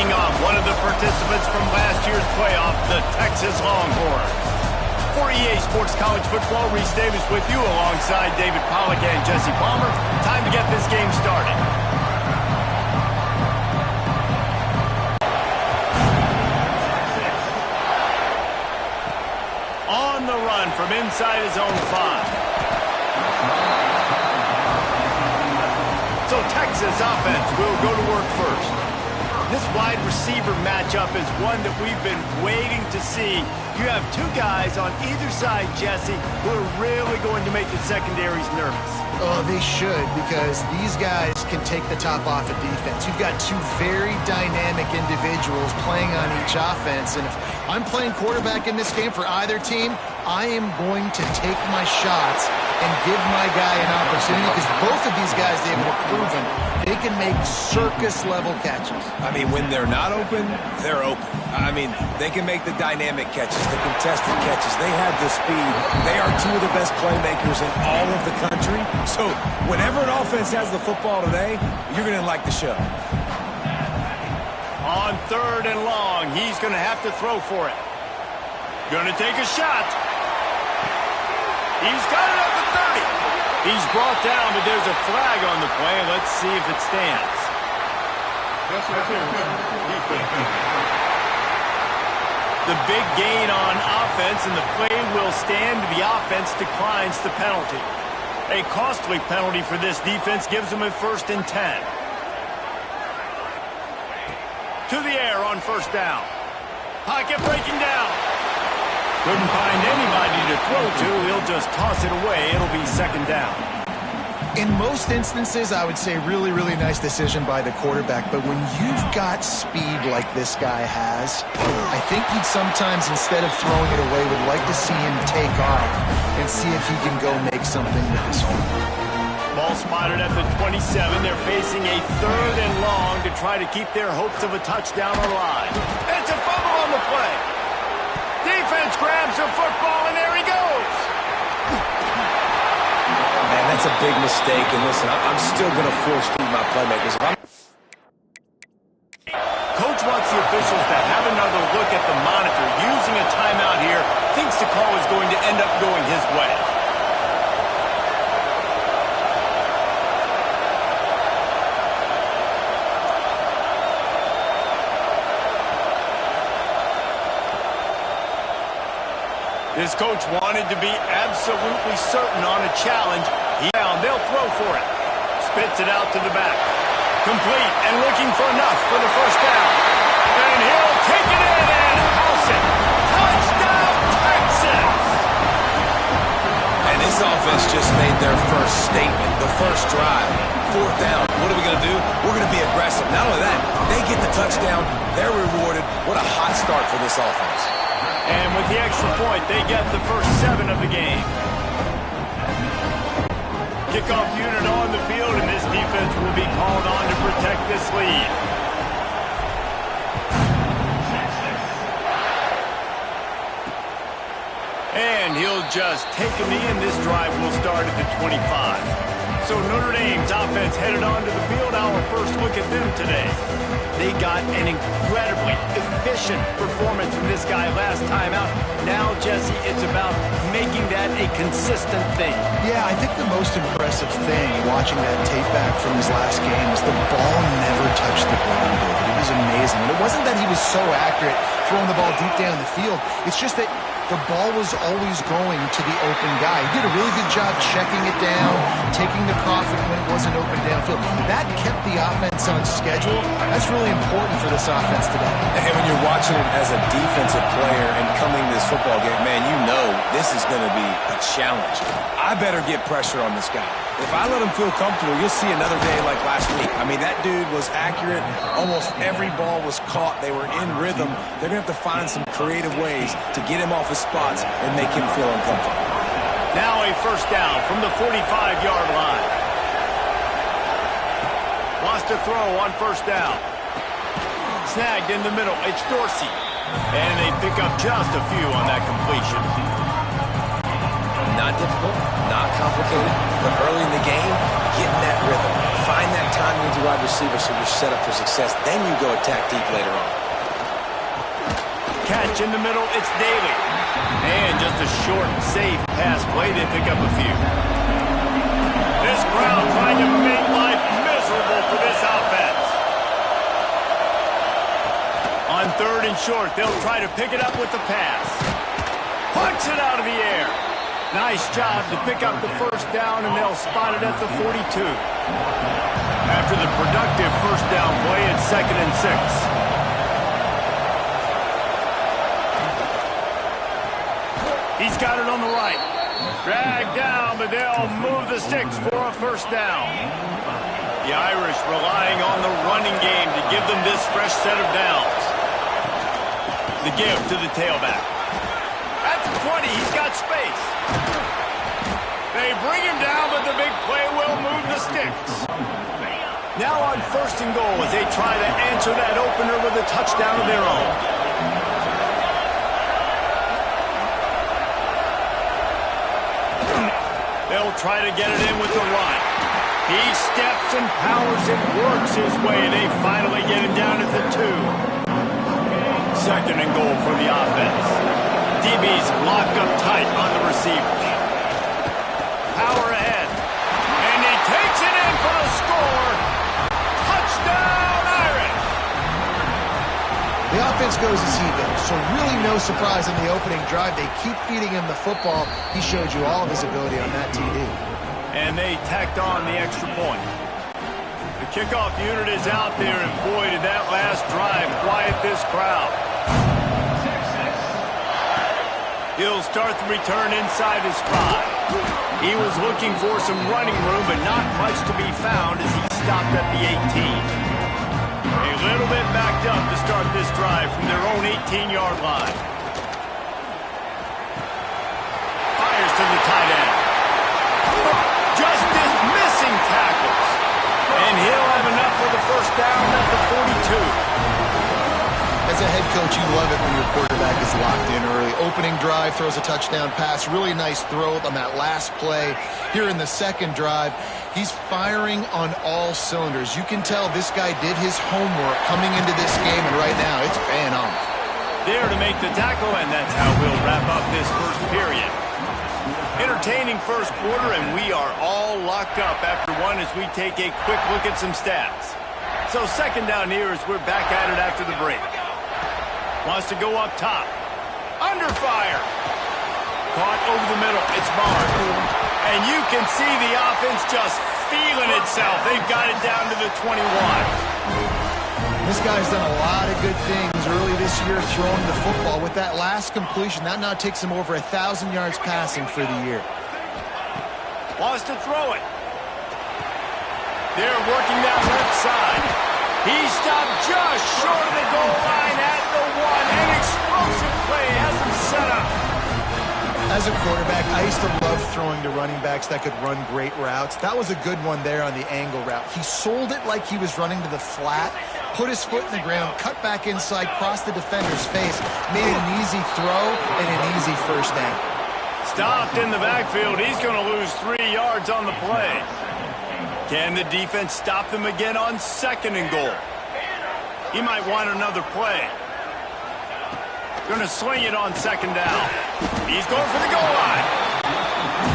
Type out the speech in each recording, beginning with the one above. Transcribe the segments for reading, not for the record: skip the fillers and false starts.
Taking on one of the participants from last year's playoff, the Texas Longhorns. For EA Sports College Football, Reese Davis with you alongside David Pollack and Jesse Palmer. Time to get this game started. On the run from inside his own 5. So Texas offense will go to work first. This wide receiver matchup is one that we've been waiting to see. You have two guys on either side, Jesse, who are really going to make the secondaries nervous. Oh, they should, because these guys can take the top off of defense. You've got two very dynamic individuals playing on each offense, and if I'm playing quarterback in this game for either team, I am going to take my shots and give my guy an opportunity, because both of these guys, David, have proven they can make circus-level catches. I mean, when they're not open, they're open. I mean, they can make the dynamic catches, the contested catches. They have the speed. They are two of the best playmakers in all of the country. So whenever an offense has the football today, you're going to like the show. On 3rd and long, he's going to have to throw for it. Going to take a shot. He's got it at the 30. He's brought down, but there's a flag on the play. Let's see if it stands. The big gain on offense, and the play will stand. The offense declines the penalty. A costly penalty for this defense gives them a 1st and 10. To the air on 1st down. Pocket breaking down. Couldn't find anybody to throw to. He'll just toss it away. It'll be 2nd down. In most instances, I would say really, really nice decision by the quarterback. But when you've got speed like this guy has, I think he'd sometimes, instead of throwing it away, would like to see him take off and see if he can go make something with his feet. Ball spotted at the 27. They're facing a 3rd and long to try to keep their hopes of a touchdown alive. It's a fumble on the play. Defense grabs the football, and there he goes. Man, that's a big mistake. And listen, I'm still going to force feed my playmakers. Coach wants the officials to have another look at the monitor. Using a timeout here, thinks the call is going to end up going his way. This coach wanted to be absolutely certain on a challenge. They'll throw for it. Spits it out to the back. Complete and looking for enough for the 1st down. And he'll take it in and house it. Touchdown, Texas! And this offense just made their first statement, the first drive. 4th down. What are we going to do? We're going to be aggressive. Not only that, they get the touchdown. They're rewarded. What a hot start for this offense. And with the extra point, they get the first 7 of the game. Kickoff unit on the field, and this defense will be called on to protect this lead. And he'll just take a knee, and this drive will start at the 25. So Notre Dame's offense headed onto the field. Our first look at them today. They got an incredibly efficient performance from this guy last time out. Now, Jesse, it's about making that a consistent thing. Yeah, I think the most impressive thing watching that tape back from his last game is the ball never touched the ground, David. It was amazing. And it wasn't that he was so accurate throwing the ball deep down the field. It's just that the ball was always going to the open guy. He did a really good job checking it down, taking the profit when it wasn't open downfield. That kept the offense on schedule. That's really important for this offense today. And when you're watching it as a defensive player and coming to this football game, man, you know this is going to be a challenge. I better get pressure on this guy. If I let him feel comfortable, you'll see another day like last week. I mean, that dude was accurate. Almost every ball was caught. They were in rhythm. They're going to have to find some creative ways to get him off his spots and make him feel uncomfortable. Now a 1st down from the 45-yard line. Lost a throw on 1st down. Snagged in the middle. It's Dorsey. And they pick up just a few on that completion. Not difficult, not complicated, but early in the game, getting that rhythm. Find that timing to wide receiver, so you're set up for success. Then you go attack deep later on. Catch in the middle, it's Daly. And just a short, safe pass play, they pick up a few. This crowd trying to make life miserable for this offense. On 3rd and short, they'll try to pick it up with the pass. Punch it out of the air. Nice job to pick up the first down, and they'll spot it at the 42. After the productive first down play, it's 2nd and 6. He's got it on the right. Dragged down, but they'll move the sticks for a first down. The Irish relying on the running game to give them this fresh set of downs. The give to the tailback. At the 20, he's got space. They bring him down, but the big play will move the sticks. Now on 1st and goal as they try to answer that opener with a touchdown of their own. They'll try to get it in with the run. He steps and powers and works his way, and they finally get him down at the 2. 2nd and goal for the offense. DB's locked up tight on the receivers. Power ahead. And he takes it in for the score. Touchdown, Irish! The offense goes as he goes, so really no surprise in the opening drive. They keep feeding him the football. He showed you all of his ability on that TD. And they tacked on the extra point. The kickoff unit is out there, and boy, did that last drive quiet this crowd. He'll start the return inside his 5. He was looking for some running room, but not much to be found as he stopped at the 18. A little bit backed up to start this drive from their own 18-yard line. Fires to the tight end. Just dismissing tackles. And he'll have enough for the first down at the 42. As a head coach, you love it when your quarterback is locked in early. Opening drive, throws a touchdown pass. Really nice throw on that last play. Here in the 2nd drive, he's firing on all cylinders. You can tell this guy did his homework coming into this game, and right now it's paying off. There to make the tackle, and that's how we'll wrap up this first period. Entertaining first quarter, and we are all locked up after one as we take a quick look at some stats. So 2nd down here as we're back at it after the break. Wants to go up top. Under fire. Caught over the middle. It's marked. And you can see the offense just feeling itself. They've got it down to the 21. This guy's done a lot of good things early this year throwing the football. With that last completion, that now takes him over 1,000 yards passing for the year. Wants to throw it. They're working that left side. He stopped just short of the goal line at the 1. An explosive play has him set up. As a quarterback, I used to love throwing to running backs that could run great routes. That was a good one there on the angle route. He sold it like he was running to the flat, put his foot in the ground, cut back inside, crossed the defender's face, made it an easy throw and an easy first down. Stopped in the backfield. He's going to lose 3 yards on the play. Can the defense stop them again on 2nd and goal? He might want another play. Going to swing it on 2nd down. He's going for the goal line.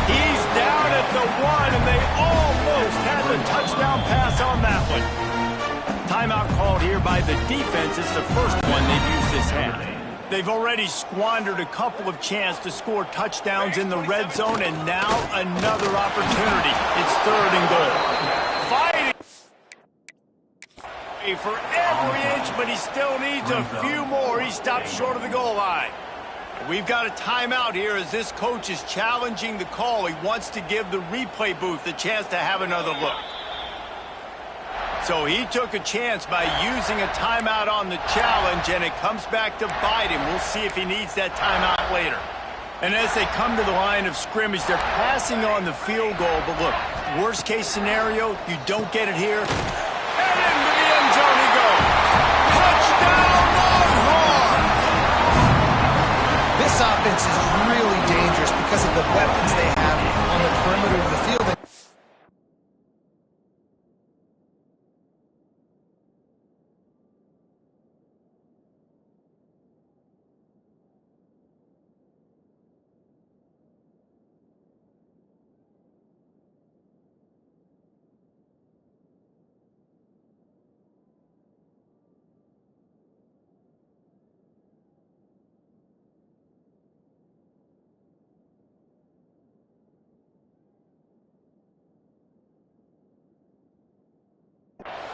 He's down at the 1, and they almost had the touchdown pass on that one. Timeout called here by the defense. It's the first one they've used this half. They've already squandered a couple of chances to score touchdowns in the red zone, and now another opportunity. It's 3rd and goal. Fighting for every inch, but he still needs a few more. He stopped short of the goal line. We've got a timeout here as this coach is challenging the call. He wants to give the replay booth a chance to have another look. So he took a chance by using a timeout on the challenge, and it comes back to bite him. We'll see if he needs that timeout later. And as they come to the line of scrimmage, they're passing on the field goal. But look, worst case scenario, you don't get it here. And into the end zone he goes. Touchdown, Longhorn! This offense is really dangerous because of the weapons. weapons they have on the perimeter of the field.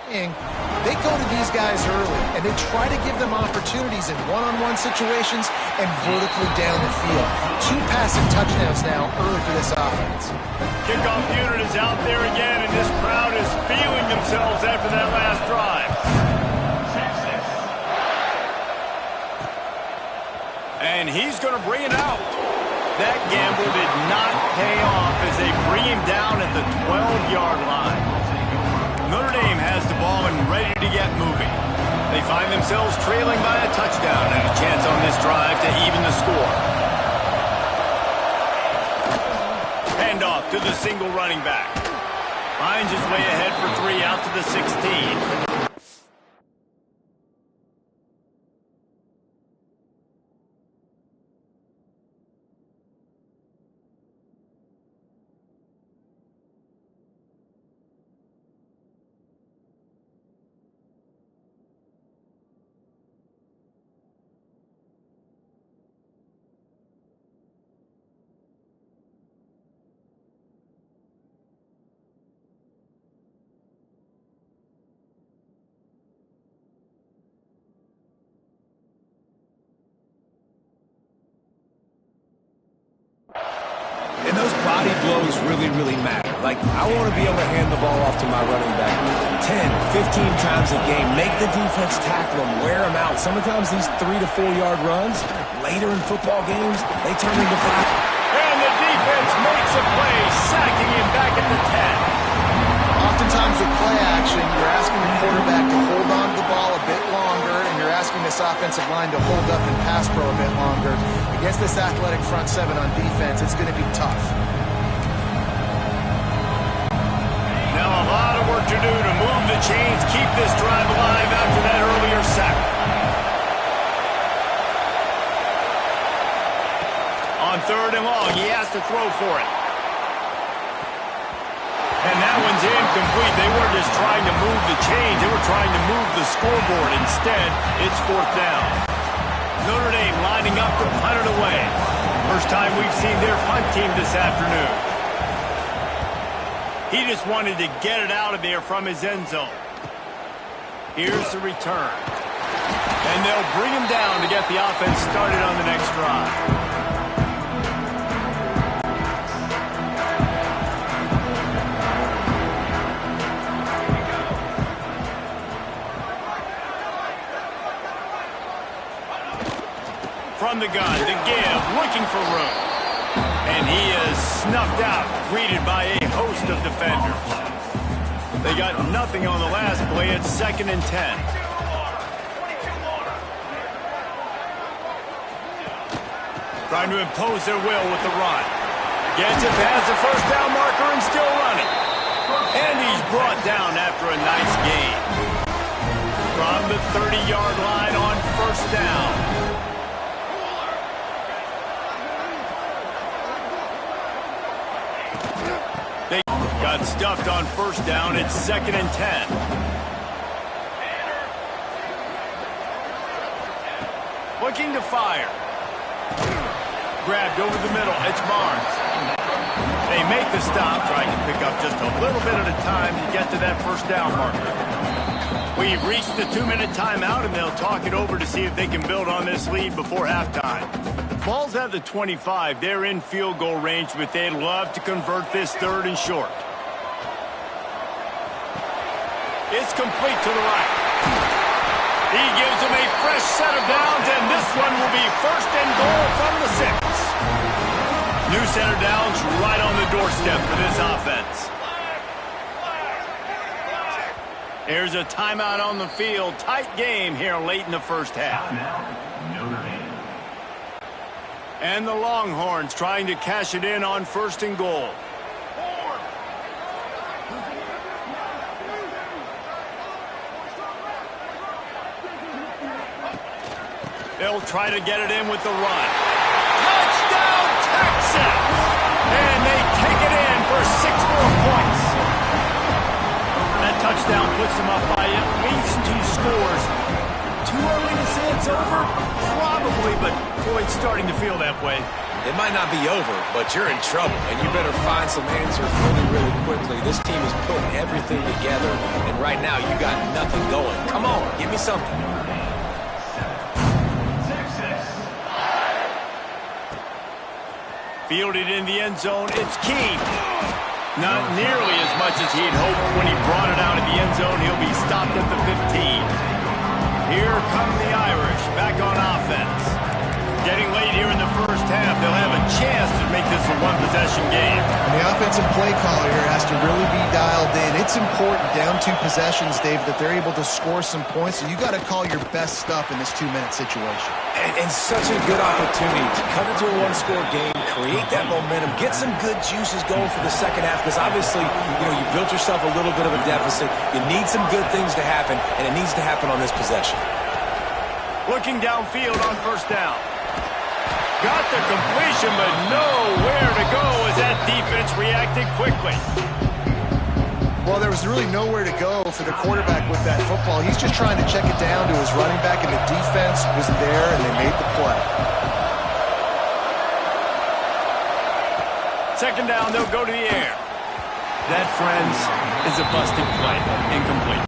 They go to these guys early, and they try to give them opportunities in one-on-one situations and vertically down the field. 2 passing touchdowns now early for this offense. Kickoff unit is out there again, and this crowd is feeling themselves after that last drive. And he's going to bring it out. That gamble did not pay off as they bring him down at the 12-yard line. Notre Dame has the ball and ready to get moving. They find themselves trailing by a touchdown and a chance on this drive to even the score. Handoff to the single running back. Finds his way ahead for 3 out to the 16. And those body blows really, really matter. Like, I want to be able to hand the ball off to my running back 10, 15 times a game. Make the defense tackle him, wear him out. Sometimes these 3 to 4 yard runs, later in football games, they turn into 5. And the defense makes a play, sacking him back at the 10. Oftentimes with play action, you're asking the quarterback to hold on to the ball a bit longer, and you're asking this offensive line to hold up and pass pro a bit longer. Against this athletic front 7 on defense, it's going to be tough. Now a lot of work to do to move the chains, keep this drive alive after that earlier sack. On 3rd and long, he has to throw for it. And that one's incomplete. They weren't just trying to move the chains. They were trying to move the scoreboard. Instead, it's 4th down. Notre Dame lining up to punt it away. First time we've seen their punt team this afternoon. He just wanted to get it out of there from his end zone. Here's the return. And they'll bring him down to get the offense started on the next drive. From the gun, the give, looking for room. And he is snuffed out, greeted by a host of defenders. They got nothing on the last play. It's 2nd and 10. Trying to impose their will with the run. Gets it past the 1st down marker and still running. And he's brought down after a nice gain. From the 30-yard line on 1st down. They got stuffed on 1st down. It's 2nd and 10. Looking to fire. Grabbed over the middle. It's Barnes. They make the stop, trying to pick up just a little bit at a time to get to that 1st down marker. We've reached the 2-minute timeout, and they'll talk it over to see if they can build on this lead before halftime. Ball's at the 25. They're in field goal range, but they'd love to convert this 3rd and short. It's complete to the right. He gives them a fresh set of downs, and this one will be 1st and goal from the 6. New center downs right on the doorstep for this offense. Here's a timeout on the field. Tight game here late in the 1st half. And the Longhorns trying to cash it in on 1st and goal. They'll try to get it in with the run. Touchdown, Texas! And they take it in for 6 more points. That touchdown puts them up by at least 2 scores. Too early to say it's over? Probably, but boy, it's starting to feel that way. It might not be over, but you're in trouble, and you better find some answers really, really quickly. This team is putting everything together, and right now you got nothing going. Come on, give me something. Fielded in the end zone, it's Keene. Not nearly as much as he'd hoped when he brought it out of the end zone. He'll be stopped at the 15. Here come the Irish, back on offense. Getting late here in the first half, they'll have a chance to make this a one-possession game. And the offensive play caller here has to really be dialed in. It's important down 2 possessions, Dave, that they're able to score some points. So you got to call your best stuff in this 2-minute situation. And such a good opportunity to cut into a one-score game, create that momentum, get some good juices going for the second half, because obviously, you built yourself a little bit of a deficit. You need some good things to happen, and it needs to happen on this possession. Looking downfield on first down. Got the completion, but nowhere to go as that defense reacted quickly. Well, there was really nowhere to go for the quarterback with that football. He's just trying to check it down to his running back, and the defense was there, and they made the play. Second down, they'll go to the air. That, friends, is a busted play. Incomplete.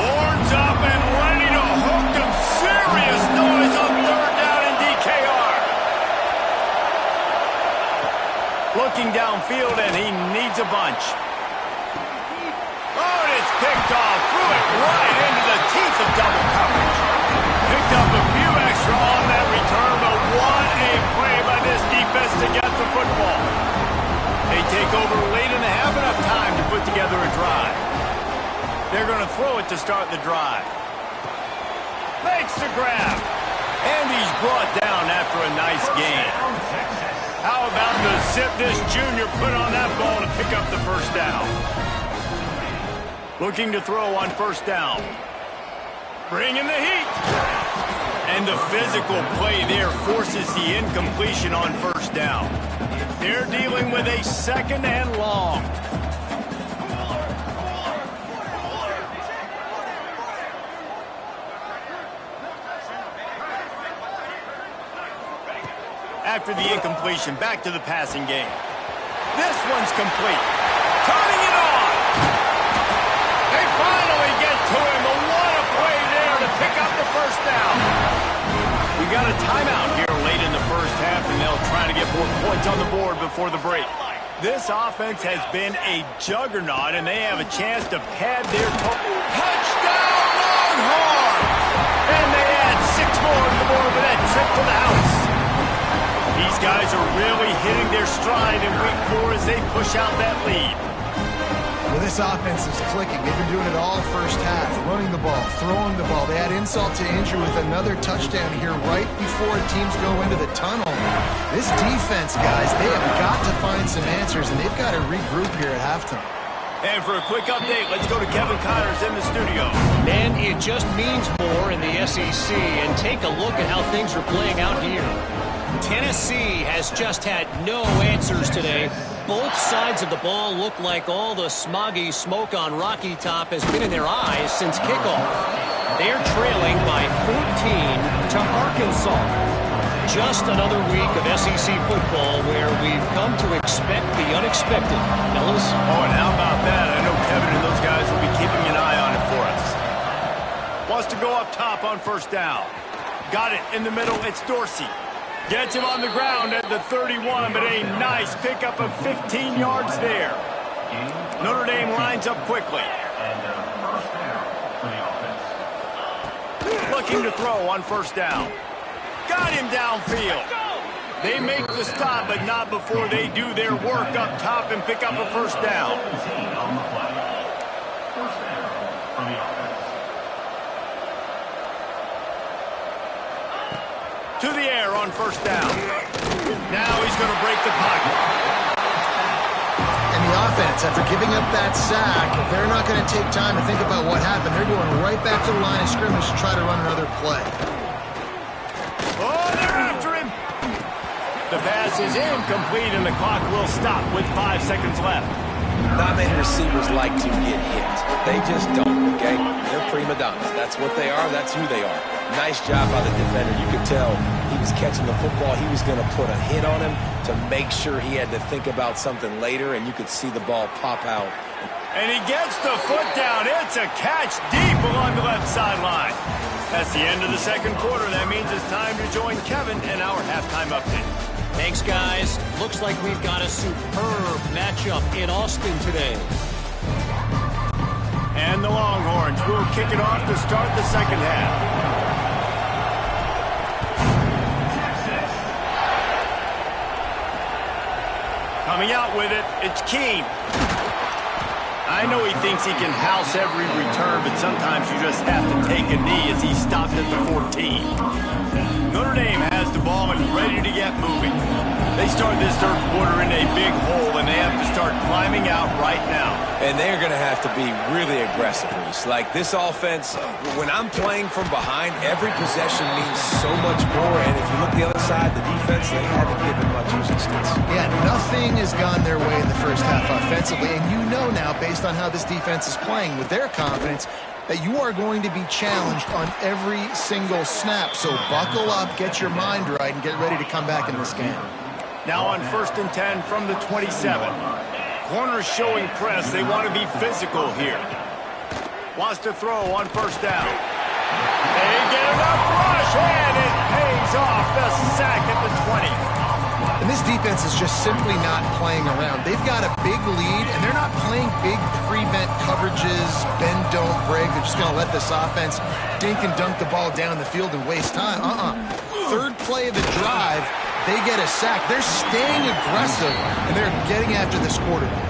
Horns up and ready to hook them. Serious noise on third down in DKR. Looking downfield, and he needs a bunch. Oh, and it's picked off. Threw it right into the teeth of double coverage. Picked up a few extra on that return, but what a play by this defense to get the football. They take over late in the half, enough time to put together a drive. They're going to throw it to start the drive. Makes the grab. And he's brought down after a nice gain. How about the zip this junior put on that ball to pick up the first down? Looking to throw on first down. Bringing the heat. And the physical play there forces the incompletion on first down. They're dealing with a second and long. After the incompletion, back to the passing game. This one's complete. Turning it on. They finally get to him, but what a play there to pick up the first down. We got a timeout here late in the first half, and they'll try to get more points on the board before the break. This offense has been a juggernaut, and they have a chance to pad their total. Touchdown, Longhorns! And they add 6 more to the board with that trip to the house. These guys are really hitting their stride in week 4 as they push out that lead. Well, this offense is clicking. They've been doing it all first half, running the ball, throwing the ball. They add insult to injury with another touchdown here right before teams go into the tunnel. This defense, guys, they have got to find some answers, and they've got to regroup here at halftime. And for a quick update, let's go to Kevin Connors in the studio. Man, it just means more in the SEC, and take a look at how things are playing out here. Tennessee has just had no answers today. Both sides of the ball look like all the smoggy smoke on Rocky Top has been in their eyes since kickoff. They're trailing by 14 to Arkansas. Just another week of SEC football where we've come to expect the unexpected, fellas. Oh, and how about that? I know Kevin and those guys will be keeping an eye on it for us. Wants to go up top on first down. Got it in the middle. It's Dorsey. Gets him on the ground at the 31, but a nice pickup of 15 yards there. Notre Dame lines up quickly. Looking to throw on first down. Got him downfield. They make the stop, but not before they do their work up top and pick up a first down. To the air on first down. Now he's going to break the pocket. And the offense, after giving up that sack, they're not going to take time to think about what happened. They're going right back to the line of scrimmage to try to run another play. Oh, they're after him. The pass is incomplete, and the clock will stop with 5 seconds left. Not many receivers like to get hit. They just don't. okay? They're prima donnas. That's what they are. That's who they are. Nice job by the defender. You could tell he was catching the football. He was going to put a hit on him to make sure he had to think about something later, and you could see the ball pop out. And he gets the foot down. It's a catch deep along the left sideline. That's the end of the second quarter. That means it's time to join Kevin in our halftime update. Thanks, guys. Looks like we've got a superb matchup in Austin today. And the Longhorns will kick it off to start the second half. Coming out with it, it's Keene. I know he thinks he can house every return, but sometimes you just have to take a knee as he stopped at the 14. Notre Dame has the ball and ready to get moving. They start this third quarter in a big hole, and they have to start climbing out right now. And they're going to have to be really aggressive, Reese. Like this offense, when I'm playing from behind, every possession means so much more. And if you look the other side, the defense, they haven't given much resistance. Yeah, nothing has gone their way in the first half offensively. And you know now, based on how this defense is playing with their confidence, that you are going to be challenged on every single snap. So buckle up, get your mind right, and get ready to come back in this game. Now on 1st and 10 from the 27. Corners showing press. They want to be physical here. Wants to throw on first down. They get enough rush, and it pays off. The sack at the 20. And this defense is just simply not playing around. They've got a big lead, and they're not playing big prevent coverages, bend, don't break. They're just going to let this offense dink and dunk the ball down the field and waste time. Third play of the drive, they get a sack. They're staying aggressive, and they're getting after this quarterback.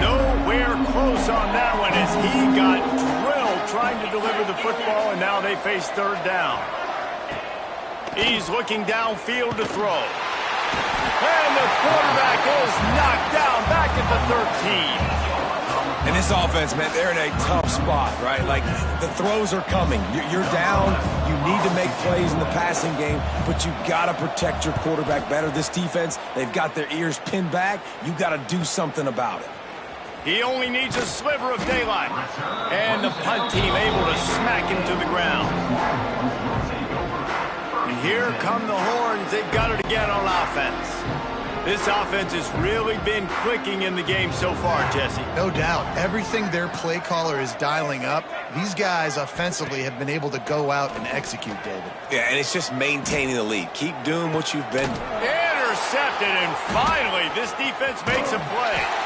Nowhere close on that one as he got drilled trying to deliver the football, and now they face third down. He's looking downfield to throw. And the quarterback is knocked down back at the 13. And this offense, man, they're in a tough spot, right? Like, the throws are coming. You're down. You need to make plays in the passing game, but you got to protect your quarterback better. This defense, they've got their ears pinned back. You got to do something about it. He only needs a sliver of daylight. And the punt team able to smack him to the ground. And here come the Horns. They've got it again on offense. This offense has really been clicking in the game so far, Jesse. No doubt. Everything their play caller is dialing up, these guys offensively have been able to go out and execute, David. Yeah, and it's just maintaining the lead. Keep doing what you've been doing. Intercepted, and finally this defense makes a play.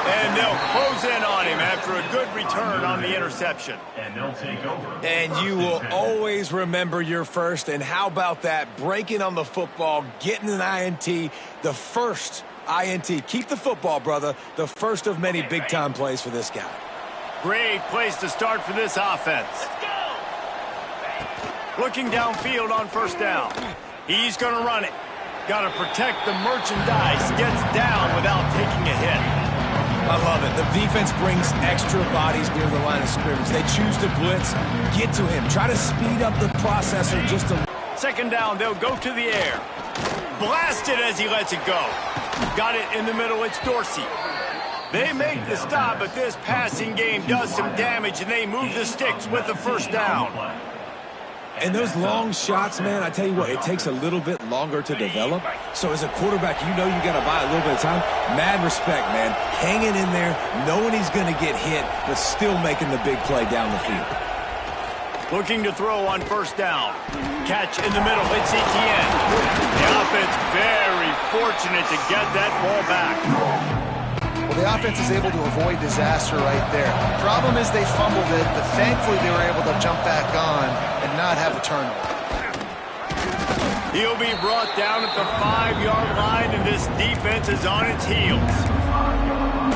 And they'll close in on him after a good return on the interception. And they'll take over. And you will always remember your first. And how about that? Breaking on the football, getting an INT, the first INT. Keep the football, brother. The first of many big-time plays for this guy. Great place to start for this offense. Looking downfield on first down. He's going to run it. Got to protect the merchandise. Gets down without taking a hit. I love it. The defense brings extra bodies near the line of scrimmage. They choose to blitz, get to him, try to speed up the processor just a... Second down, they'll go to the air. Blasted as he lets it go. Got it in the middle, it's Dorsey. They make the stop, but this passing game does some damage, and they move the sticks with the first down. And those long shots, man, I tell you what, it takes a little bit longer to develop. So as a quarterback, you know you got to buy a little bit of time. Mad respect, man. Hanging in there, knowing he's going to get hit, but still making the big play down the field. Looking to throw on first down. Catch in the middle, it's Etienne. The offense very fortunate to get that ball back. Well, the offense is able to avoid disaster right there. Problem is they fumbled it, but thankfully they were able to jump back on and not have a turnover. He'll be brought down at the 5-yard line, and this defense is on its heels.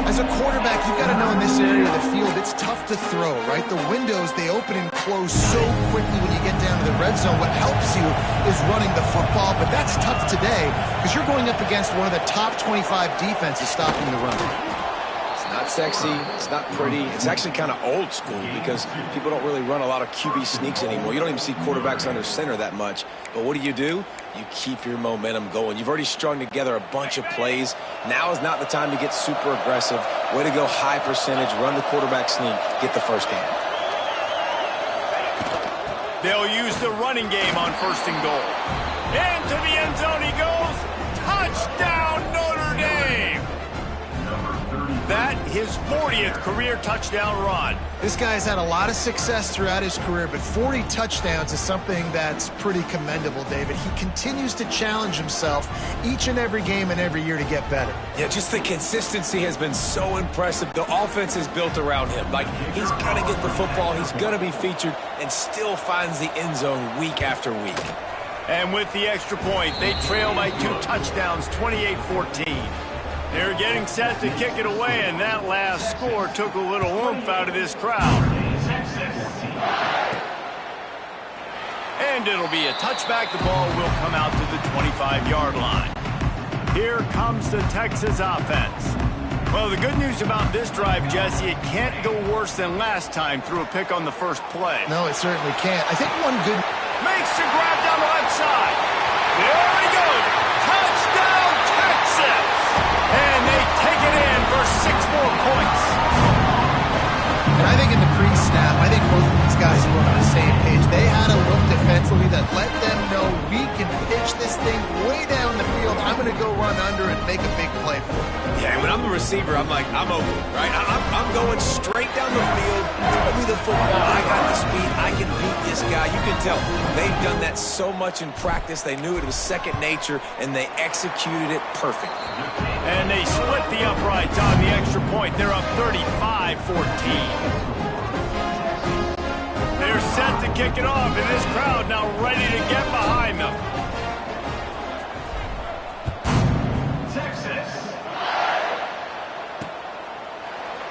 As a quarterback, you've got to know in this area of the field, it's tough to throw, right? The windows, they open and close so quickly when you get down to the red zone. What helps you is running the football, but that's tough today because you're going up against one of the top 25 defenses stopping the run. not sexy. It's not pretty. It's actually kind of old school because people don't really run a lot of QB sneaks anymore. You don't even see quarterbacks under center that much. But what do? You keep your momentum going. You've already strung together a bunch of plays. Now is not the time to get super aggressive. Way to go high percentage, run the quarterback sneak, get the first down. They'll use the running game on 1st and goal. Into the end zone he goes. Touchdown, Notre Dame! That his 40th career touchdown run. This guy's had a lot of success throughout his career, but 40 touchdowns is something that's pretty commendable, David. He continues to challenge himself each and every game and every year to get better. Yeah, just the consistency has been so impressive. The offense is built around him. Like, he's going to get the football, he's going to be featured, and still finds the end zone week after week. And with the extra point, they trail by 2 touchdowns, 28-14. They're getting set to kick it away, and that last score took a little oomph out of this crowd. And it'll be a touchback. The ball will come out to the 25-yard line. Here comes the Texas offense. Well, the good news about this drive, Jesse, it can't go worse than last time through a pick on the first play. No, it certainly can't. I think one good... Makes the grab down the left side. There he goes. Touchdown, Texas! And they take it in for 6 more points. And I think in the pre-snap, I think both of these guys were on the same page. They had a look defensively that let them know we can pitch this thing way down the field. I'm going to go run under and make a big play for it. Yeah, when I'm the receiver, I'm like, I'm open, right? I'm going straight down the field. Throw me the football. I got the speed. I can beat this guy. You can tell they've done that so much in practice. They knew it was second nature, and they executed it perfectly. And they split the uprights on the extra point. They're up 35-14. They're set to kick it off, and this crowd now ready to get behind them. Texas.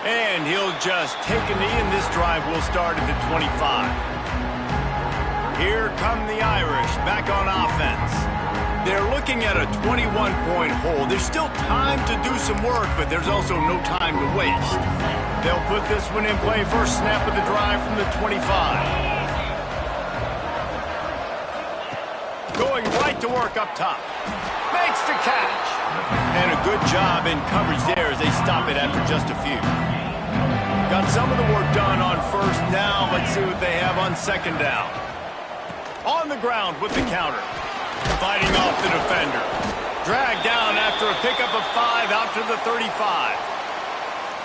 And he'll just take a knee, and this drive will start at the 25. Here come the Irish back on offense. They're looking at a 21-point hole. There's still time to do some work, but there's also no time to waste. They'll put this one in play first snap of the drive from the 25. Going right to work up top. Makes the catch. And a good job in coverage there as they stop it after just a few. Got some of the work done on first. Now let's see what they have on 2nd down. On the ground with the counter. Fighting off the defender. Dragged down after a pickup of 5 out to the 35.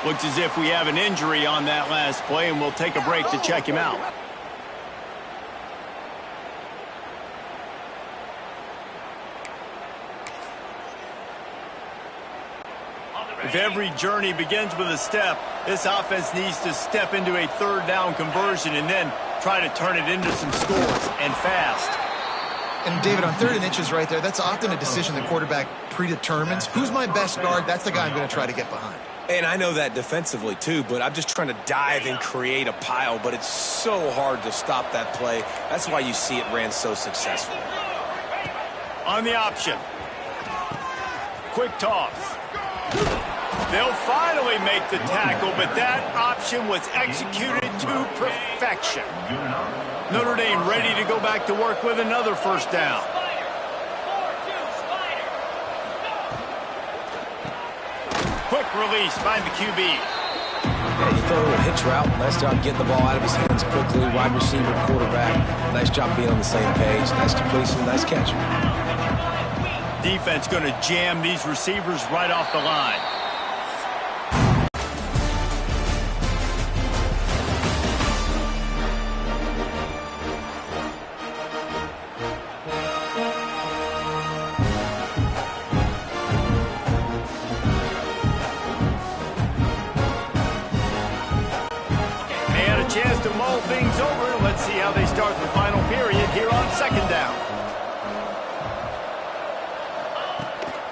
Looks as if we have an injury on that last play, and we'll take a break to check him out. If every journey begins with a step, this offense needs to step into a 3rd down conversion and then try to turn it into some scores, and fast. And, David, on 3rd and inches right there, that's often a decision the quarterback predetermines. Who's my best guard? That's the guy I'm going to try to get behind. And I know that defensively, too, but I'm just trying to dive and create a pile, but it's so hard to stop that play. That's why you see it ran so successfully. On the option. Quick toss. They'll finally make the tackle, but that option was executed to perfection. Notre Dame ready to go back to work with another 1st down. Quick release by the QB. Yeah, you throw a little hitch route. Nice job getting the ball out of his hands quickly. Wide receiver, quarterback. Nice job being on the same page. Nice completion, nice catch. Defense going to jam these receivers right off the line. Chance to mull things over. Let's see how they start the final period here on 2nd down.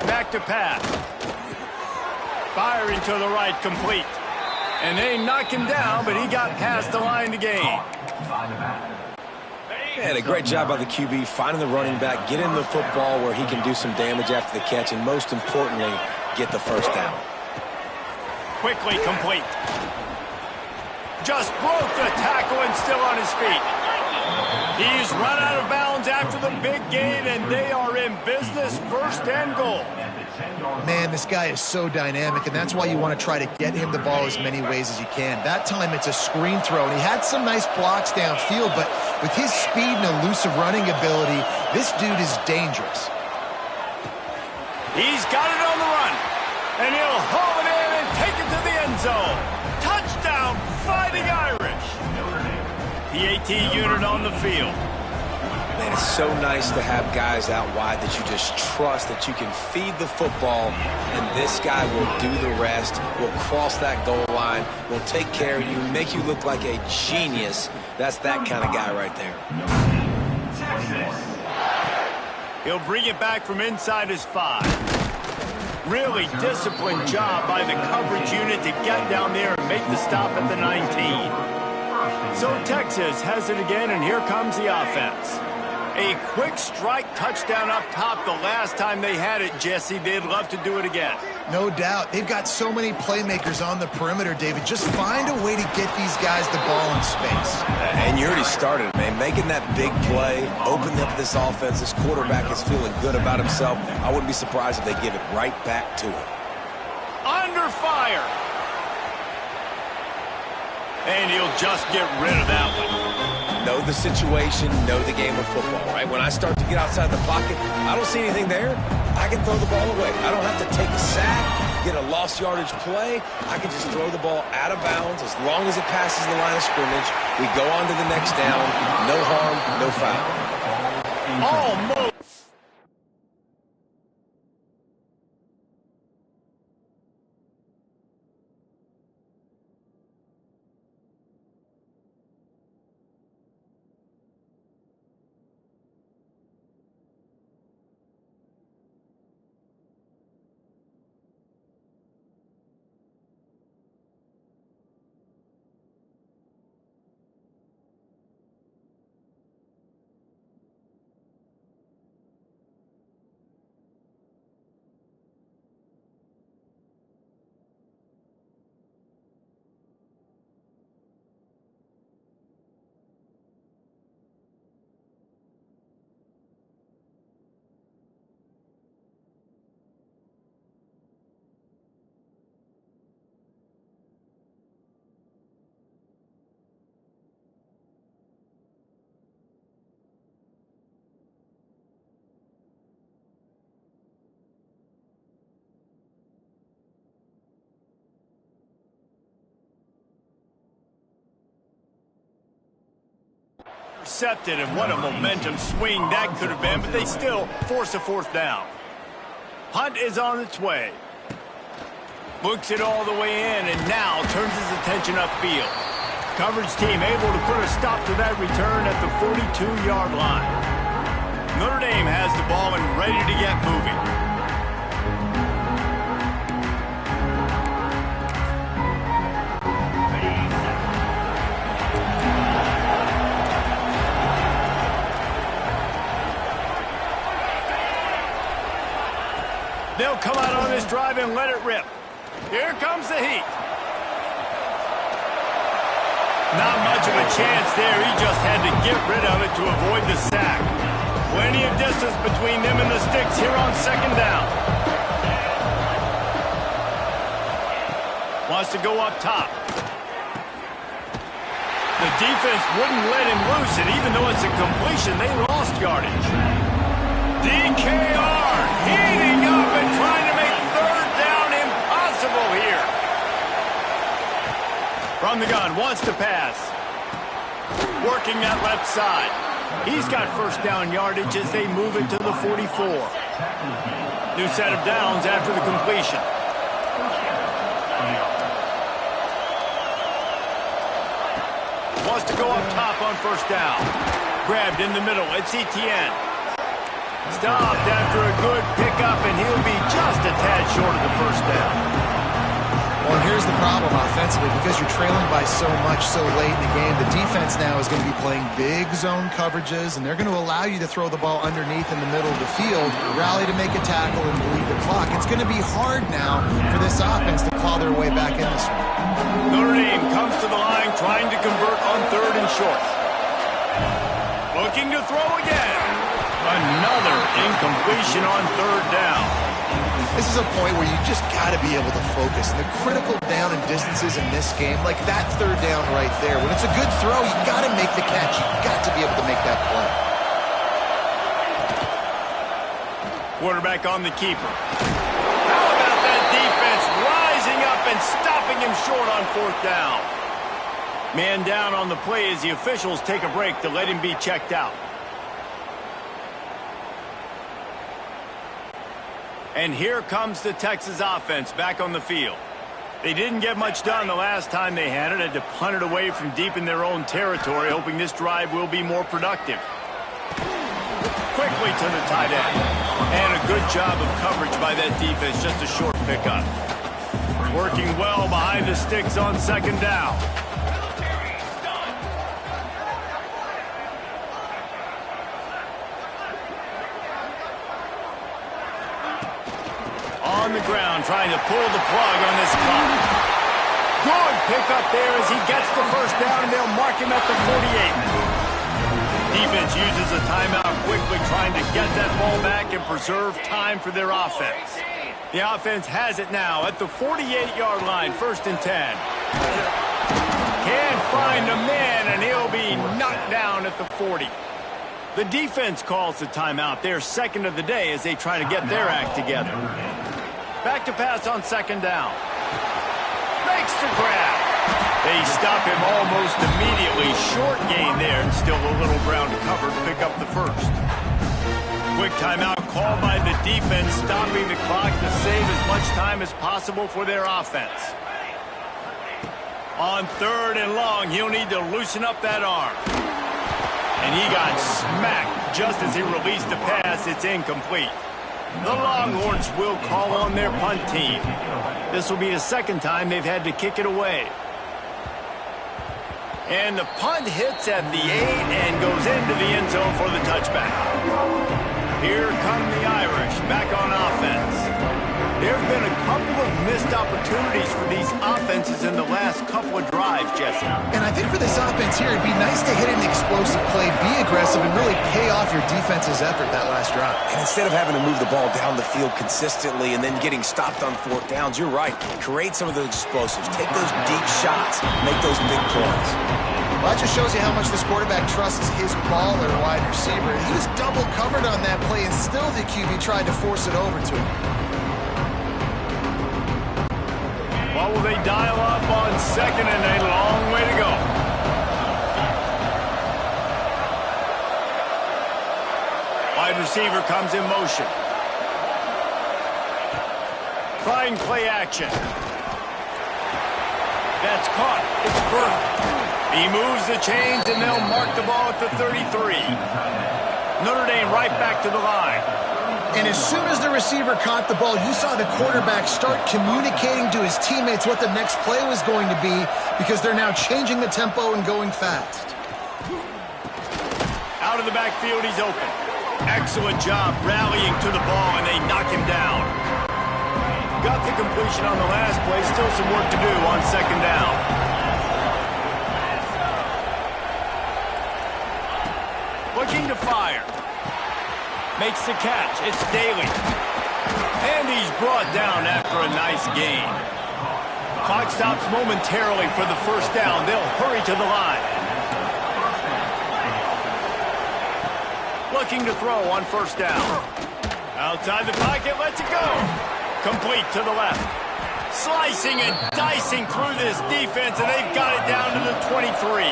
Back to pass. Firing to the right, complete. And they knock him down, but he got past the line to gain. And a great job by the QB finding the running back, getting the football where he can do some damage after the catch, and most importantly, get the 1st down. Quickly complete. Just broke the tackle and still on his feet. He's run out of bounds after the big gain, and they are in business, first and goal. Man, this guy is so dynamic, and that's why you want to try to get him the ball as many ways as you can. That time it's a screen throw, and he had some nice blocks downfield, but with his speed and elusive running ability, this dude is dangerous. He's got it on the run, and he'll haul it in and take it to the end zone. Touchdown, Fighting Irish. The AT unit on the field. Man, it's so nice to have guys out wide that you just trust that you can feed the football, and this guy will do the rest, will cross that goal line, will take care of you, make you look like a genius. That's that kind of guy right there. He'll bring it back from inside his 5. Really disciplined job by the coverage unit to get down there and make the stop at the 19. So Texas has it again, and here comes the offense. A quick strike touchdown up top the last time they had it, Jesse. They'd love to do it again. No doubt. They've got so many playmakers on the perimeter, David. Just find a way to get these guys the ball in space. And you already started, man. Making that big play, opening up this offense. This quarterback is feeling good about himself. I wouldn't be surprised if they give it right back to him. Under fire. And he'll just get rid of that one. Know the situation, know the game of football, right? When I start to get outside the pocket, I don't see anything there. I can throw the ball away. I don't have to take a sack, get a lost yardage play. I can just throw the ball out of bounds as long as it passes the line of scrimmage. We go on to the next down. No harm, no foul. Almost. Intercepted, and what a momentum swing that could have been, but they still force a 4th down. Hunt is on its way. Looks it all the way in, and now turns his attention upfield. Coverage team able to put a stop to that return at the 42-yard line. Notre Dame has the ball and ready to get moving. They'll come out on this drive and let it rip. Here comes the heat. Not much of a chance there. He just had to get rid of it to avoid the sack. Plenty of distance between them and the sticks here on 2nd down. Wants to go up top. The defense wouldn't let him loose, and even though it's a completion, they lost yardage. DKR heating up and trying to make 3rd down impossible here. From the gun, wants to pass. Working that left side. He's got 1st down yardage as they move it to the 44. New set of downs after the completion. Wants to go up top on 1st down. Grabbed in the middle. It's Etienne. Stopped after a good pickup, and he'll be just a tad short of the 1st down. Well, here's the problem offensively. Because you're trailing by so much so late in the game, the defense now is going to be playing big zone coverages, and they're going to allow you to throw the ball underneath in the middle of the field, rally to make a tackle, and bleed the clock. It's going to be hard now for this offense to claw their way back in this one. Notre Dame comes to the line trying to convert on 3rd and short. Looking to throw again. Another incompletion on 3rd down. This is a point where you just got to be able to focus. And the critical down and distances in this game, like that 3rd down right there, when it's a good throw, you got to make the catch. You got to be able to make that play. Quarterback on the keeper. How about that defense rising up and stopping him short on 4th down? Man down on the play as the officials take a break to let him be checked out. And here comes the Texas offense back on the field. They didn't get much done the last time they had it. Had to punt it away from deep in their own territory, hoping this drive will be more productive. Quickly to the tight end. And a good job of coverage by that defense. Just a short pickup. Working well behind the sticks on 2nd down. On the ground, trying to pull the plug on this clock. Good pickup there as he gets the 1st down, and they'll mark him at the 48. Defense uses a timeout quickly, trying to get that ball back and preserve time for their offense. The offense has it now at the 48-yard line, 1st and 10. Can't find a man, and he'll be knocked down at the 40. The defense calls the timeout, their 2nd of the day, as they try to get their act together. Back to pass on 2nd down. Makes the grab. They stop him almost immediately. Short gain there, and still a little ground to cover to pick up the 1st. Quick timeout called by the defense, stopping the clock to save as much time as possible for their offense. On 3rd and long, he'll need to loosen up that arm. And he got smacked just as he released the pass. It's incomplete. The Longhorns will call on their punt team. This will be the 2nd time they've had to kick it away. And the punt hits at the 8 and goes into the end zone for the touchback. Here come the Irish back on offense. There have been a couple of missed opportunities for these offenses in the last couple of drives, Jesse. And I think for this offense here, it'd be nice to hit an explosive play, be aggressive, and really pay off your defense's effort that last drive. And instead of having to move the ball down the field consistently and then getting stopped on 4th downs, you're right. Create some of those explosives. Take those deep shots. Make those big plays. Well, that just shows you how much this quarterback trusts his baller wide receiver. He was double covered on that play, and still the QB tried to force it over to him. What will they dial up on 2nd and a long way to go? Wide receiver comes in motion. Trying play action. That's caught. It's Burke. He moves the chains, and they'll mark the ball at the 33. Notre Dame right back to the line. And as soon as the receiver caught the ball, you saw the quarterback start communicating to his teammates what the next play was going to be, because they're now changing the tempo and going fast. Out of the backfield, he's open. Excellent job rallying to the ball, and they knock him down. Got the completion on the last play. Still some work to do on 2nd down. Looking to fire. Makes the catch. It's Daly. And he's brought down after a nice gain. Clock stops momentarily for the 1st down. They'll hurry to the line. Looking to throw on 1st down. Outside the pocket, lets it go. Complete to the left. Slicing and dicing through this defense, and they've got it down to the 23.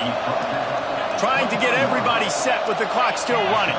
Trying to get everybody set with the clock still running.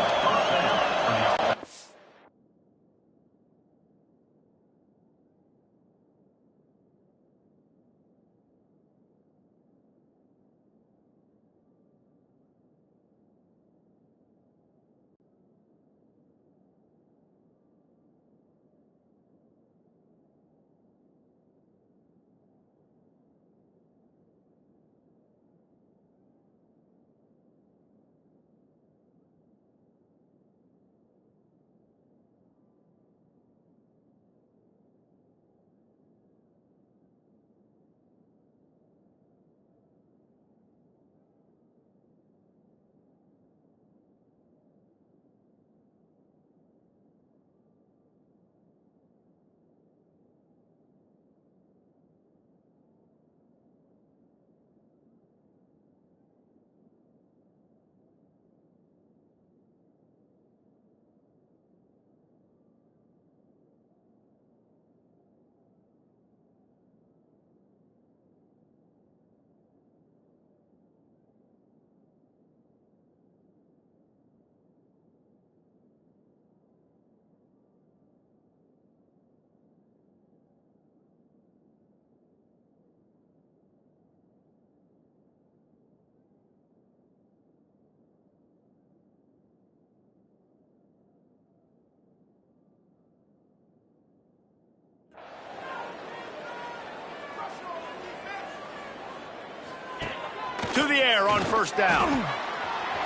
To the air on first down.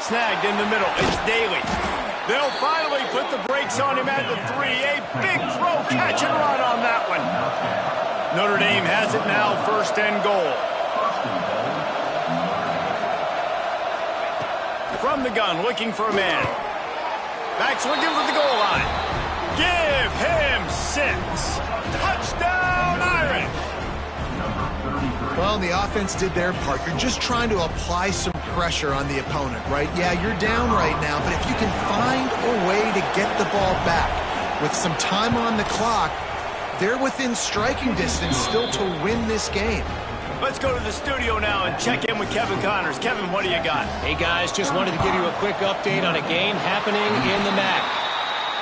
Snagged in the middle. It's Daly. They'll finally put the brakes on him at the 3. A big throw, catch and run on that one. Notre Dame has it now, first and goal. From the gun, looking for a man. Back's looking for the goal line. Give him 6. Touchdown, Irish. Well, the offense did their part. You're just trying to apply some pressure on the opponent, right? Yeah, you're down right now, but if you can find a way to get the ball back with some time on the clock, they're within striking distance still to win this game. Let's go to the studio now and check in with Kevin Connors. Kevin, what do you got? Hey, guys, just wanted to give you a quick update on a game happening in the MAC.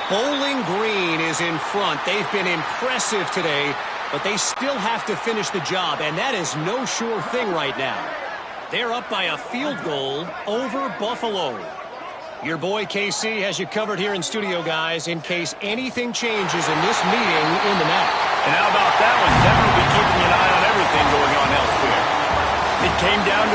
Bowling Green is in front. They've been impressive today, but they still have to finish the job, and that is no sure thing right now. They're up by a field goal over Buffalo. Your boy KC has you covered here in studio, guys, in case anything changes in this meeting in the MAC. And how about that one? Definitely keeping an eye on everything going on elsewhere. It came down to